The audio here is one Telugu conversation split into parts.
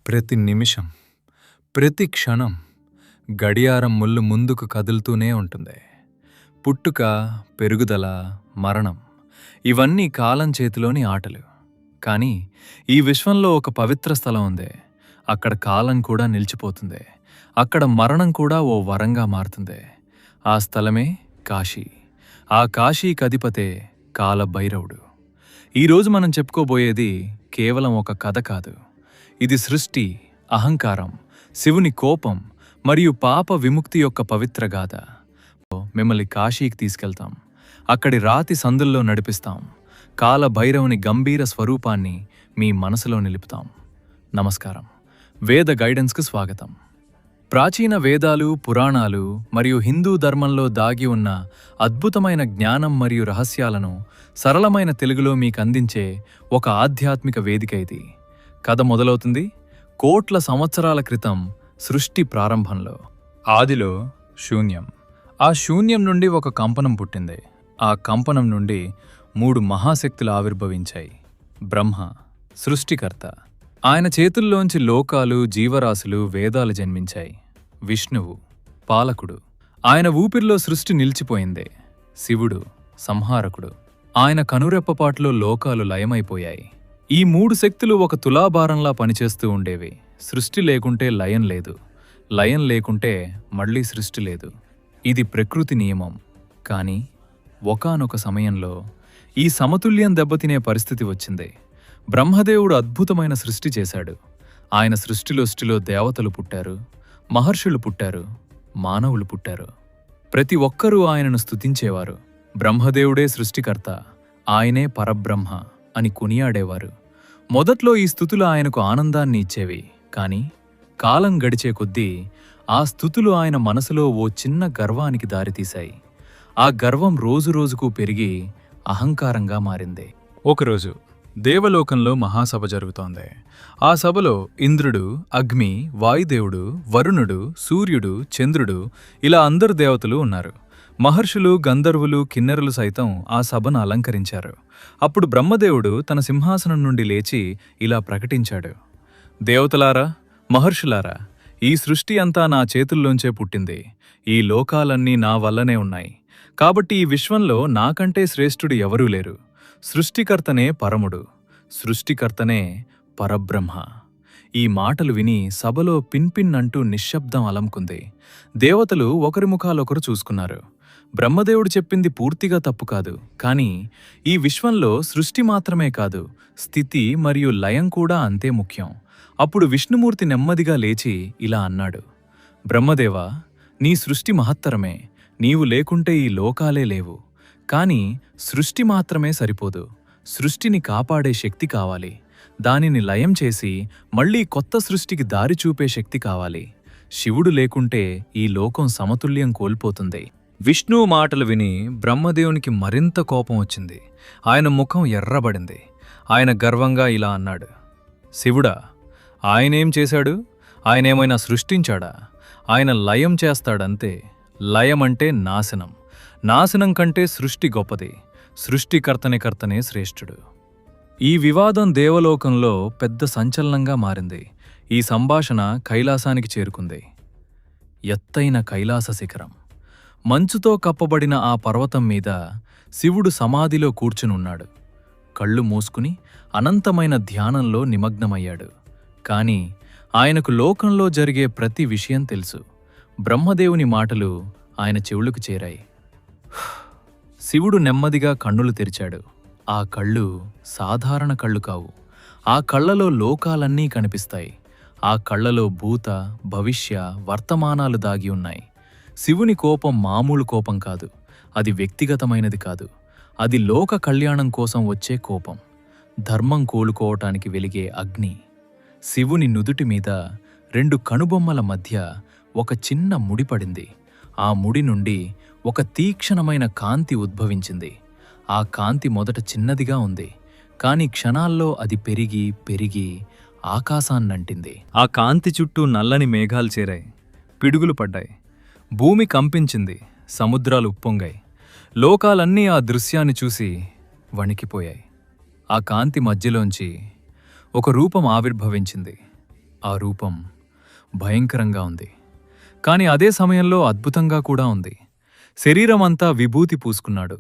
ప్రతి నిమిషం, ప్రతి క్షణం గడియారం ముళ్ళు ముందుకు కదులుతూనే ఉంటుంది. పుట్టుక, పెరుగుదల, మరణం ఇవన్నీ కాలం చేతిలోని ఆటలు. కానీ ఈ విశ్వంలో ఒక పవిత్ర స్థలం ఉంది. అక్కడ కాలం కూడా నిలిచిపోతుంది. అక్కడ మరణం కూడా ఓ వరంగా మారుతుంది. ఆ స్థలమే కాశీ. ఆ కాశీకి అధిపతే కాలభైరవుడు. ఈరోజు మనం చెప్పుకోబోయేది కేవలం ఒక కథ కాదు. ఇది సృష్టి, అహంకారం, శివుని కోపం మరియు పాప విముక్తి యొక్క పవిత్ర గాథ. మిమ్మల్ని కాశీకి తీసుకెళ్తాం. అక్కడి రాతి సందుల్లో నడిపిస్తాం. కాలభైరవుని గంభీర స్వరూపాన్ని మీ మనసులో నిలుపుతాం. నమస్కారం. వేద గైడెన్స్కు స్వాగతం. ప్రాచీన వేదాలు, పురాణాలు మరియు హిందూ ధర్మంలో దాగి ఉన్న అద్భుతమైన జ్ఞానం మరియు రహస్యాలను సరళమైన తెలుగులో మీకు అందించే ఒక ఆధ్యాత్మిక వేదిక ఇది. కథ మొదలవుతుంది కోట్ల సంవత్సరాల క్రితం సృష్టి ప్రారంభంలో. ఆదిలో శూన్యం. ఆ శూన్యం నుండి ఒక కంపనం పుట్టింది. ఆ కంపనం నుండి 3 మహాశక్తులు ఆవిర్భవించాయి. బ్రహ్మ సృష్టికర్త, ఆయన చేతుల్లోంచి లోకాలు, జీవరాశులు, వేదాలు జన్మించాయి. విష్ణువు పాలకుడు, ఆయన ఊపిరిలో సృష్టి నిలిచిపోయింది. శివుడు సంహారకుడు, ఆయన కనురెప్పపాట్లో లోకాలు లయమైపోయాయి. ఈ 3 శక్తులు ఒక తులాభారంలా పనిచేస్తూ ఉండేవి. సృష్టి లేకుంటే లయం లేదు, లయం లేకుంటే మళ్లీ సృష్టి లేదు. ఇది ప్రకృతి నియమం. కానీ ఒకానొక సమయంలో ఈ సమతుల్యం దెబ్బతినే పరిస్థితి వచ్చింది. బ్రహ్మదేవుడు అద్భుతమైన సృష్టి చేశాడు. ఆయన సృష్టిలో దేవతలు పుట్టారు, మహర్షులు పుట్టారు, మానవులు పుట్టారు. ప్రతి ఒక్కరూ ఆయనను స్తుతించేవారు. బ్రహ్మదేవుడే సృష్టికర్త, ఆయనే పరబ్రహ్మ అని కొనియాడేవారు. మొదట్లో ఈ స్తుతులు ఆయనకు ఆనందాన్ని ఇచ్చేవి. కాని కాలం గడిచే కొద్దీ ఆ స్తుతులు ఆయన మనసులో ఓ చిన్న గర్వానికి దారితీశాయి. ఆ గర్వం రోజురోజుకు పెరిగి అహంకారంగా మారింది. ఒకరోజు దేవలోకంలో మహాసభ జరుగుతోంది. ఆ సభలో ఇంద్రుడు, అగ్ని, వాయుదేవుడు, వరుణుడు, సూర్యుడు, చంద్రుడు ఇలా అందరు దేవతలు ఉన్నారు. మహర్షులు, గంధర్వులు, కిన్నెరలు సైతం ఆ సభను అలంకరించారు. అప్పుడు బ్రహ్మదేవుడు తన సింహాసనం నుండి లేచి ఇలా ప్రకటించాడు: దేవతలారా, మహర్షులారా, ఈ సృష్టి అంతా నా చేతుల్లోంచే పుట్టింది. ఈ లోకాలన్నీ నా వల్లనే ఉన్నాయి. కాబట్టి ఈ విశ్వంలో నాకంటే శ్రేష్ఠుడు ఎవరూ లేరు. సృష్టికర్తనే పరముడు, సృష్టికర్తనే పరబ్రహ్మ. ఈ మాటలు విని సభలో పిన్ అంటూ నిశ్శబ్దం అలంకుంది. దేవతలు ఒకరి ముఖాలొకరు చూసుకున్నారు. బ్రహ్మదేవుడు చెప్పింది పూర్తిగా తప్పు కాదు. కానీ ఈ విశ్వంలో సృష్టి మాత్రమే కాదు, స్థితి మరియు లయం కూడా అంతే ముఖ్యం. అప్పుడు విష్ణుమూర్తి నెమ్మదిగా లేచి ఇలా అన్నాడు: బ్రహ్మదేవా, నీ సృష్టి మహత్తరమే. నీవు లేకుంటే ఈ లోకాలే లేవు. కాని సృష్టి మాత్రమే సరిపోదు. సృష్టిని కాపాడే శక్తి కావాలి. దానిని లయం చేసి మళ్లీ కొత్త సృష్టికి దారి చూపే శక్తి కావాలి. శివుడు లేకుంటే ఈ లోకం సమతుల్యం కోల్పోతుంది. విష్ణువు మాటలు విని బ్రహ్మదేవునికి మరింత కోపం వచ్చింది. ఆయన ముఖం ఎర్రబడింది. ఆయన గర్వంగా ఇలా అన్నాడు: శివుడా, ఆయనేం చేశాడు? ఆయనేమైనా సృష్టించాడా? ఆయన లయం చేస్తాడంతే. లయం అంటే నాశనం. నాశనం కంటే సృష్టి గొప్పది. సృష్టికర్తనే శ్రేష్ఠుడు. ఈ వివాదం దేవలోకంలో పెద్ద సంచలనంగా మారింది. ఈ సంభాషణ కైలాసానికి చేరుకుంది. ఎత్తైన కైలాస శిఖరం, మంచుతో కప్పబడిన ఆ పర్వతం మీద శివుడు సమాధిలో కూర్చునున్నాడు. కళ్ళు మూసుకుని అనంతమైన ధ్యానంలో నిమగ్నమయ్యాడు. కాని ఆయనకు లోకంలో జరిగే ప్రతి విషయం తెలుసు. బ్రహ్మదేవుని మాటలు ఆయన చెవులకు చేరాయి. శివుడు నెమ్మదిగా కన్నులు తెరిచాడు. ఆ కళ్ళు సాధారణ కళ్ళు కావు. ఆ కళ్లలో లోకాలన్నీ కనిపిస్తాయి. ఆ కళ్లలో భూత, భవిష్య, వర్తమానాలు దాగి ఉన్నాయి. శివుని కోపం మామూలు కోపం కాదు. అది వ్యక్తిగతమైనది కాదు. అది లోక కళ్యాణం కోసం వచ్చే కోపం. ధర్మం కోలుకోవటానికి వెలిగే అగ్ని. శివుని నుదుటి మీద 2 కనుబొమ్మల మధ్య ఒక చిన్న ముడి పడింది. ఆ ముడి నుండి ఒక తీక్షణమైన కాంతి ఉద్భవించింది. ఆ కాంతి మొదట చిన్నదిగా ఉంది. కాని క్షణాల్లో అది పెరిగి పెరిగి ఆకాశాన్నంటింది. ఆ కాంతి చుట్టూ నల్లని మేఘాలు చేరాయి. పిడుగులు పడ్డాయి. భూమి కంపించింది. సముద్రాలు ఉప్పొంగాయి. లోకాలన్నీ ఆ దృశ్యాన్ని చూసి వణికిపోయాయి. ఆ కాంతి మధ్యలోంచి ఒక రూపం ఆవిర్భవించింది. ఆ రూపం భయంకరంగా ఉంది. కాని అదే సమయంలో అద్భుతంగా కూడా ఉంది. శరీరమంతా విభూతి పూసుకున్నాడు.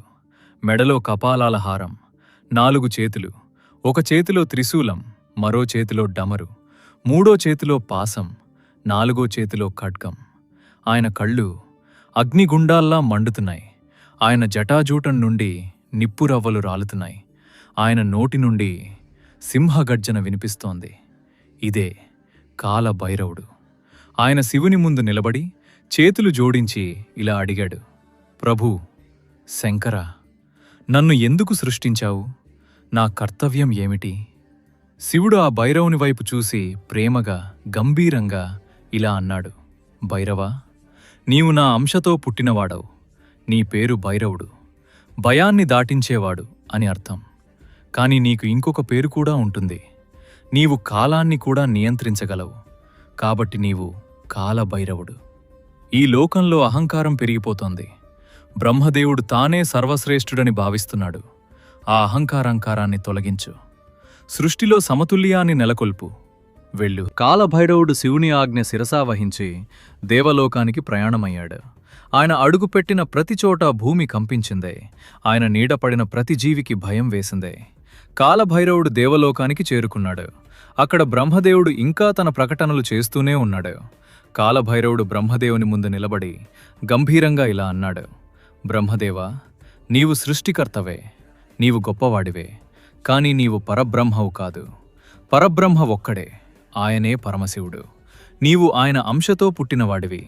మెడలో కపాలాల హారం, 4 చేతులు, ఒక చేతిలో త్రిశూలం, మరో చేతిలో డమరు, మూడో చేతిలో పాసం, 4 చేతిలో ఖడ్గం. ఆయన కళ్ళు అగ్నిగుండాల్లా మండుతున్నాయి. ఆయన జటాజూటం నుండి నిప్పురవ్వలు రాలుతున్నాయి. ఆయన నోటి నుండి సింహగర్జన వినిపిస్తోంది. ఇదే కాలభైరవుడు. ఆయన శివుని ముందు నిలబడి చేతులు జోడించి ఇలా అడిగాడు, ప్రభూ, శంకరా, నన్ను ఎందుకు సృష్టించావు? నా కర్తవ్యం ఏమిటి? శివుడు ఆ భైరవుని వైపు చూసి ప్రేమగా, గంభీరంగా ఇలా అన్నాడు, భైరవా, నీవు నా అంశతో పుట్టినవాడవు. నీ పేరు భైరవుడు, భయాన్ని దాటించేవాడు అని అర్థం. కాని నీకు ఇంకొక పేరు కూడా ఉంటుంది. నీవు కాలాన్ని కూడా నియంత్రించగలవు. కాబట్టి నీవు కాలభైరవుడు. ఈ లోకంలో అహంకారం పెరిగిపోతోంది. బ్రహ్మదేవుడు తానే సర్వశ్రేష్ఠుడని భావిస్తున్నాడు. ఆ అహంకారాన్ని తొలగించు. సృష్టిలో సమతుల్యాన్ని నెలకొల్పు. వెళ్ళు. కాలభైరవుడు శివుని ఆజ్ఞ శిరసావహించి దేవలోకానికి ప్రయాణమయ్యాడు. ఆయన అడుగుపెట్టిన ప్రతి చోట భూమి కంపించిందే. ఆయన నీడపడిన ప్రతి జీవికి భయం వేసిందే. కాలభైరవుడు దేవలోకానికి చేరుకున్నాడు. అక్కడ బ్రహ్మదేవుడు ఇంకా తన ప్రకటనలు చేస్తూనే ఉన్నాడు. కాలభైరవుడు బ్రహ్మదేవుని ముందు నిలబడి గంభీరంగా ఇలా అన్నాడు, బ్రహ్మదేవా, నీవు సృష్టికర్తవే, నీవు గొప్పవాడివే. కాని నీవు పరబ్రహ్మవు కాదు. పరబ్రహ్మ ఒక్కడే, ఆయనే పరమశివుడు. నీవు ఆయన అంశతో పుట్టినవాడివి.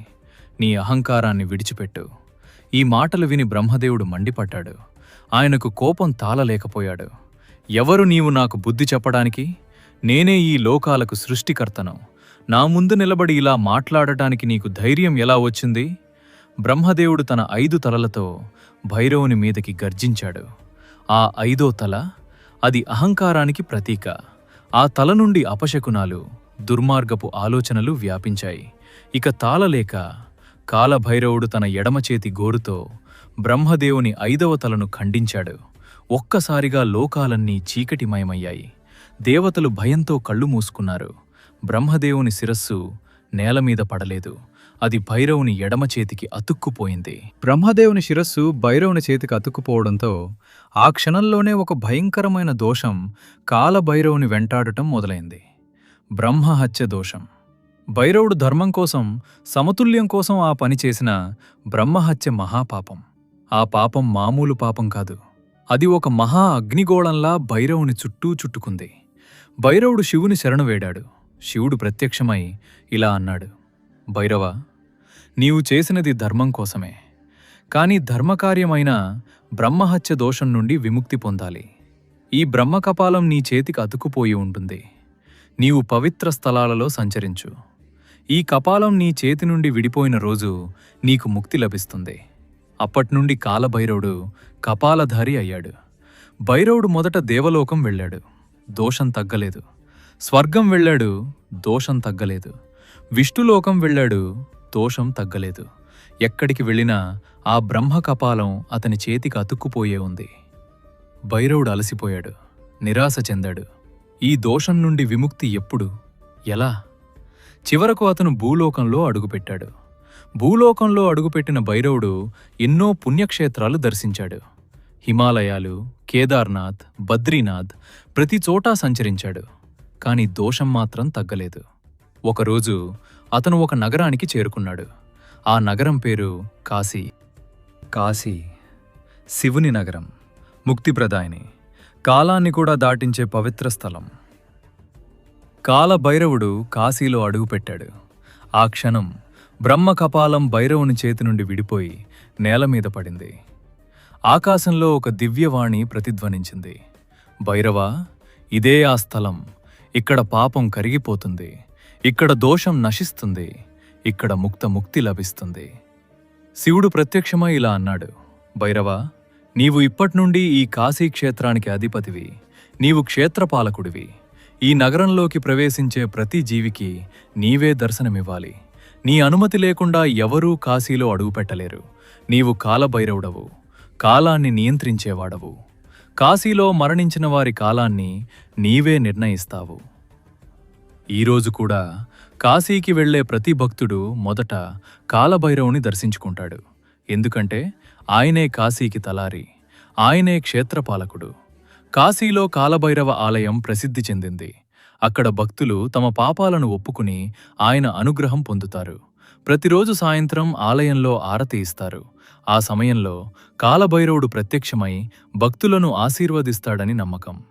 నీ అహంకారాన్ని విడిచిపెట్టు. ఈ మాటలు విని బ్రహ్మదేవుడు మండిపడ్డాడు. ఆయనకు కోపం తాళలేకపోయాడు. ఎవరు నీవు నాకు బుద్ధి చెప్పడానికి? నేనే ఈ లోకాలకు సృష్టికర్తను. నా ముందు నిలబడి ఇలా మాట్లాడటానికి నీకు ధైర్యం ఎలా వచ్చింది? బ్రహ్మదేవుడు తన 5 తలలతో భైరవుని మీదకి గర్జించాడు. ఆ 5వ తల, అది అహంకారానికి ప్రతీక. ఆ తల నుండి అపశకునాలు, దుర్మార్గపు ఆలోచనలు వ్యాపించాయి. ఇక తాళలేక కాలభైరవుడు తన ఎడమచేతి గోరుతో బ్రహ్మదేవుని 5వ తలను ఖండించాడు. ఒక్కసారిగా లోకాలన్నీ చీకటిమయమయ్యాయి. దేవతలు భయంతో కళ్ళు మూసుకున్నారు. బ్రహ్మదేవుని శిరస్సు నేలమీద పడలేదు. అది భైరవుని ఎడమచేతికి అతుక్కుపోయింది. బ్రహ్మదేవుని శిరస్సు భైరవుని చేతికి అతుక్కుపోవడంతో ఆ క్షణంలోనే ఒక భయంకరమైన దోషం కాలభైరవుని వెంటాడటం మొదలైంది. బ్రహ్మహత్య దోషం. భైరవుడు ధర్మం కోసం, సమతుల్యం కోసం ఆ పని చేసిన బ్రహ్మహత్య మహాపాపం. ఆ పాపం మామూలు పాపం కాదు. అది ఒక మహా అగ్నిగోళంలా భైరవుని చుట్టూ చుట్టుకుంది. భైరవుడు శివుని శరణు వేడాడు. శివుడు ప్రత్యక్షమై ఇలా అన్నాడు, భైరవా, నీవు చేసినది ధర్మం కోసమే. కాని ధర్మకార్యమైన బ్రహ్మహత్య దోషం నుండి విముక్తి పొందాలి. ఈ బ్రహ్మకపాలం నీ చేతికి అతుకుపోయి ఉంటుంది. నీవు పవిత్ర స్థలాలలో సంచరించు. ఈ కపాలం నీ చేతి నుండి విడిపోయిన రోజు నీకు ముక్తి లభిస్తుంది. అప్పట్నుండి కాలభైరవుడు కపాలధారి అయ్యాడు. భైరవుడు మొదట దేవలోకం వెళ్ళాడు. దోషం తగ్గలేదు. స్వర్గం వెళ్ళాడు. దోషం తగ్గలేదు. విష్ణులోకం వెళ్ళాడు. దోషం తగ్గలేదు. ఎక్కడికి వెళ్ళినా ఆ బ్రహ్మ కపాలం అతని చేతికి అతుక్కుపోయే ఉంది. భైరవుడు అలసిపోయాడు. నిరాశ చెందాడు. ఈ దోషం నుండి విముక్తి ఎప్పుడు? ఎలా? చివరకు అతను భూలోకంలో అడుగుపెట్టాడు. భూలోకంలో అడుగుపెట్టిన భైరవుడు ఎన్నో పుణ్యక్షేత్రాలు దర్శించాడు. హిమాలయాలు, కేదార్నాథ్, బద్రీనాథ్, ప్రతి చోటా సంచరించాడు. కాని దోషం మాత్రం తగ్గలేదు. ఒకరోజు అతను ఒక నగరానికి చేరుకున్నాడు. ఆ నగరం పేరు కాశీ. కాశీ శివుని నగరం, ముక్తిప్రదాయిని, కాలాన్ని కూడా దాటించే పవిత్ర స్థలం. కాలభైరవుడు కాశీలో అడుగుపెట్టాడు. ఆ క్షణం బ్రహ్మకపాలం భైరవుని చేతి నుండి విడిపోయి నేలమీద పడింది. ఆకాశంలో ఒక దివ్యవాణి ప్రతిధ్వనించింది. భైరవా, ఇదే ఆ స్థలం. ఇక్కడ పాపం కరిగిపోతుంది. ఇక్కడ దోషం నశిస్తుంది. ఇక్కడ ముక్తి లభిస్తుంది. శివుడు ప్రత్యక్షమై ఇలా అన్నాడు, భైరవా, నీవు ఇప్పట్నుండి ఈ కాశీ క్షేత్రానికి అధిపతివి. నీవు క్షేత్రపాలకుడివి. ఈ నగరంలోకి ప్రవేశించే ప్రతి జీవికి నీవే దర్శనమివ్వాలి. నీ అనుమతి లేకుండా ఎవరూ కాశీలో అడుగుపెట్టలేరు. నీవు కాలభైరవుడవు, కాలాన్ని నియంత్రించేవాడవు. కాశీలో మరణించిన వారి కాలాన్ని నీవే నిర్ణయిస్తావు. ఈరోజు కూడా కాశీకి వెళ్లే ప్రతి భక్తుడు మొదట కాలభైరవుని దర్శించుకుంటాడు. ఎందుకంటే ఆయనే కాశీకి తలారి, ఆయనే క్షేత్రపాలకుడు. కాశీలో కాలభైరవ ఆలయం ప్రసిద్ధి చెందింది. అక్కడ భక్తులు తమ పాపాలను ఒప్పుకుని ఆయన అనుగ్రహం పొందుతారు. ప్రతిరోజు సాయంత్రం ఆలయంలో ఆరతి ఇస్తారు. ఆ సమయంలో కాలభైరవుడు ప్రత్యక్షమై భక్తులను ఆశీర్వదిస్తాడని నమ్మకం.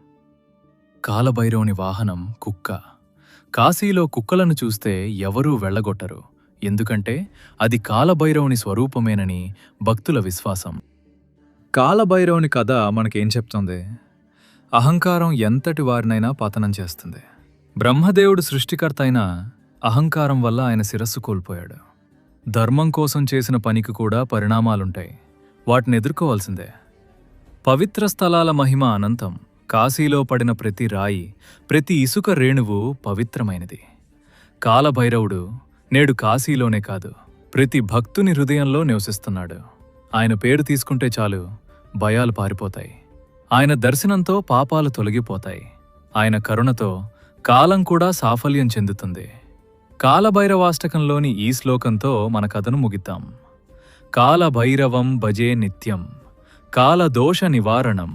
కాలభైరవుని వాహనం కుక్క. కాశీలో కుక్కలను చూస్తే ఎవరూ వెళ్ళగొట్టరు. ఎందుకంటే అది కాలభైరవుని స్వరూపమేనని భక్తుల విశ్వాసం. కాలభైరవుని కథ మనకేం చెప్తోంది? అహంకారం ఎంతటి వారినైనా పతనం చేస్తుంది. బ్రహ్మదేవుడు సృష్టికర్త అయిన అహంకారం వల్ల ఆయన శిరస్సు కోల్పోయాడు. ధర్మం కోసం చేసిన పనికి కూడా పరిణామాలుంటాయి. వాటిని ఎదుర్కోవాల్సిందే. పవిత్ర స్థలాల మహిమ అనంతం. కాశీలో పడిన ప్రతి రాయి, ప్రతి ఇసుక రేణువు పవిత్రమైనది. కాలభైరవుడు నేడు కాశీలోనే కాదు, ప్రతి భక్తుని హృదయంలో నివసిస్తున్నాడు. ఆయన పేరు తీసుకుంటే చాలు భయాలు పారిపోతాయి. ఆయన దర్శనంతో పాపాలు తొలగిపోతాయి. ఆయన కరుణతో కాలం కూడా సాఫల్యం చెందుతుంది. కాలభైరవాష్టకంలోని ఈ శ్లోకంతో మన కథను ముగిద్దాం. కాలభైరవం భజే నిత్యం, కాలదోష నివారణం,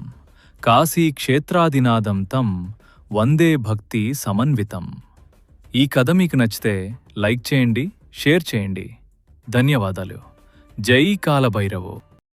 కాశీ క్షేత్రాదినాదం తం వందే భక్తి సమన్వితం. ఈ కథ మీకు నచ్చితే లైక్ చేయండి, షేర్ చేయండి. ధన్యవాదాలు. జై కాలభైరవో.